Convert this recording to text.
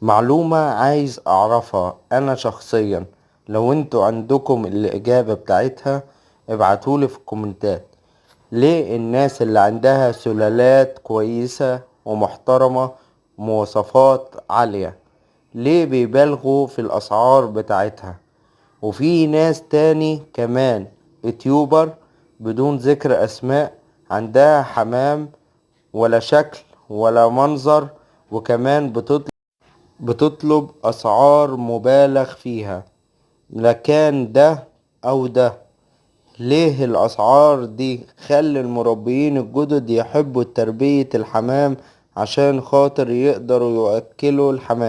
معلومة عايز اعرفها انا شخصيا. لو انتوا عندكم الاجابة بتاعتها ابعتولي في الكومنتات. ليه الناس اللي عندها سلالات كويسة ومحترمة مواصفات عالية ليه بيبالغوا في الاسعار بتاعتها؟ وفي ناس تاني كمان يوتيوبر بدون ذكر اسماء عندها حمام ولا شكل ولا منظر، وكمان بتطلب اسعار مبالغ فيها. لكان ده او ده، ليه الاسعار دي خلي المربيين الجدد يحبوا تربية الحمام عشان خاطر يقدروا يأكلوا الحمام.